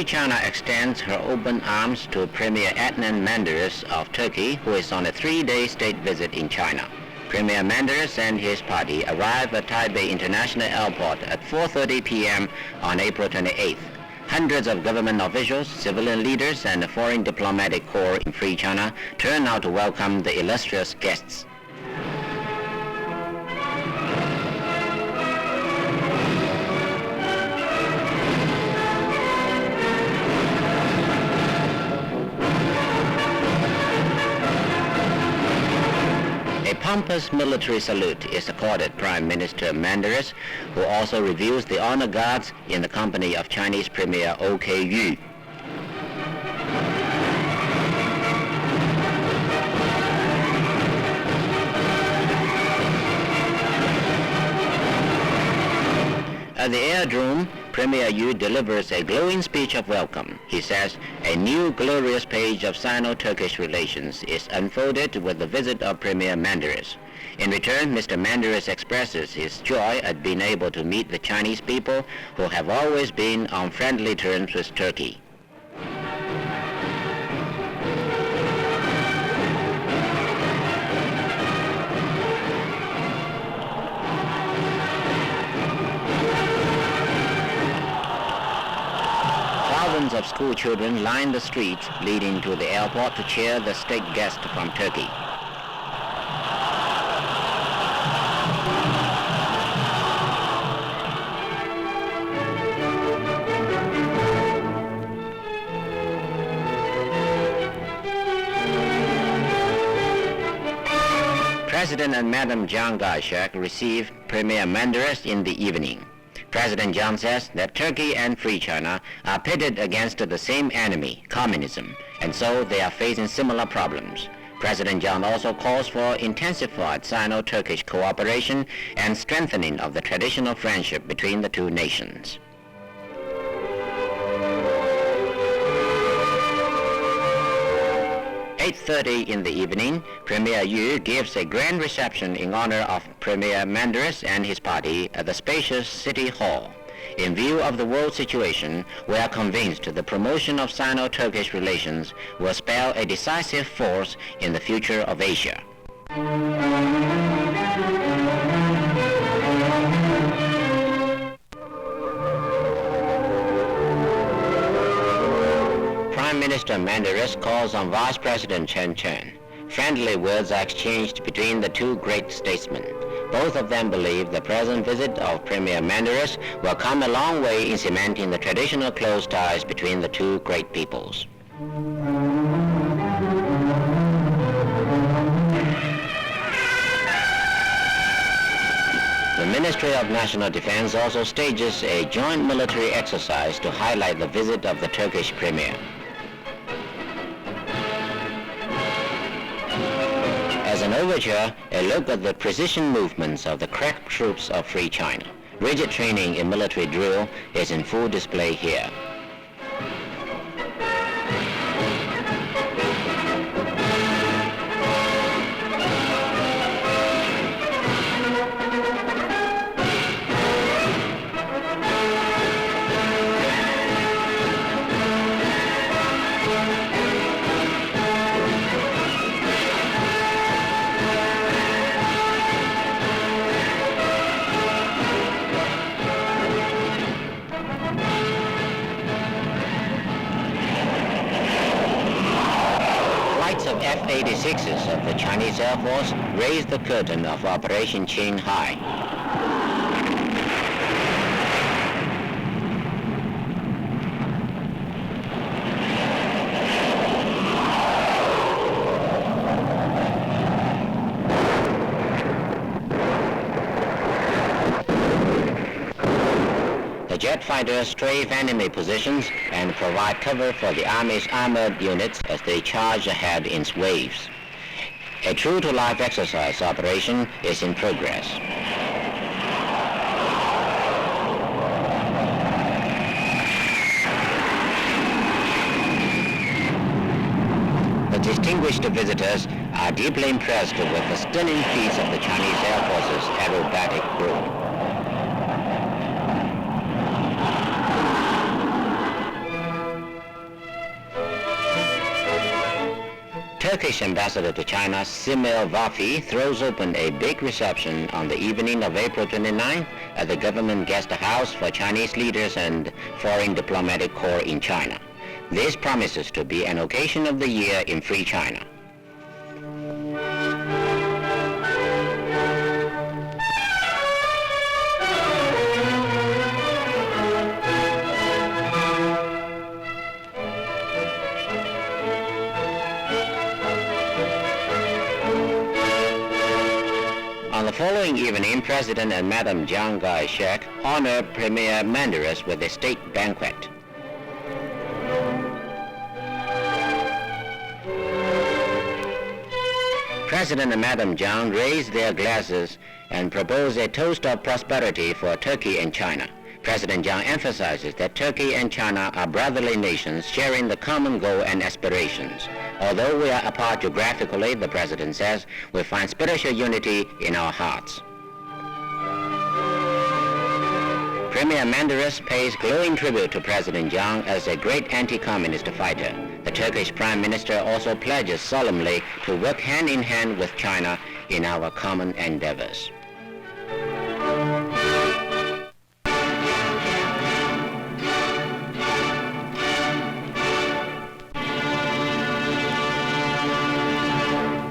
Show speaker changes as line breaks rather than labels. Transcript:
Free China extends her open arms to Premier Adnan Menderes of Turkey, who is on a 3-day state visit in China. Premier Menderes and his party arrive at Taipei International Airport at 4:30 p.m. on April 28th. Hundreds of government officials, civilian leaders, and the foreign diplomatic corps in Free China turn out to welcome the illustrious guests. A pompous military salute is accorded Prime Minister Menderes, who also reviews the honor guards in the company of Chinese Premier O.K. Yu. At the aerodrome, Premier Yu delivers a glowing speech of welcome. He says a new glorious page of Sino-Turkish relations is unfolded with the visit of Premier Menderes. In return, Mr. Menderes expresses his joy at being able to meet the Chinese people who have always been on friendly terms with Turkey. Thousands of school children line the streets leading to the airport to cheer the state guest from Turkey. President and Madam Chiang Kai-shek received Premier Menderes in the evening. President Chiang says that Turkey and Free China are pitted against the same enemy, communism, and so they are facing similar problems. President Chiang also calls for intensified Sino-Turkish cooperation and strengthening of the traditional friendship between the two nations. 8:30 in the evening, Premier Yu gives a grand reception in honor of Premier Menderes and his party at the spacious City Hall. In view of the world situation, we are convinced the promotion of Sino-Turkish relations will spell a decisive force in the future of Asia. Prime Minister Menderes calls on Vice President Chen. Friendly words are exchanged between the two great statesmen. Both of them believe the present visit of Premier Menderes will come a long way in cementing the traditional close ties between the two great peoples. The Ministry of National Defense also stages a joint military exercise to highlight the visit of the Turkish Premier. As an overture, a look at the precision movements of the crack troops of Free China. Rigid training in military drill is in full display here. F-86s of the Chinese Air Force raised the curtain of Operation Chiang High. The jet fighters strafe enemy positions and provide cover for the Army's armored units as they charge ahead in waves. A true-to-life exercise operation is in progress. The distinguished visitors are deeply impressed with the stunning feats of the Chinese Air Force's aerobatic group. Turkish ambassador to China, Simil Vafi, throws open a big reception on the evening of April 29th at the government guest house for Chinese leaders and foreign diplomatic corps in China. This promises to be an occasion of the year in Free China. On the following evening, President and Madam Chiang Kai-shek honored Premier Menderes with a state banquet. President and Madam Chiang raised their glasses and proposed a toast of prosperity for Turkey and China. President Chiang emphasizes that Turkey and China are brotherly nations sharing the common goal and aspirations. Although we are apart geographically, the President says, we find spiritual unity in our hearts. Premier Menderes pays glowing tribute to President Chiang as a great anti-communist fighter. The Turkish Prime Minister also pledges solemnly to work hand in hand with China in our common endeavors.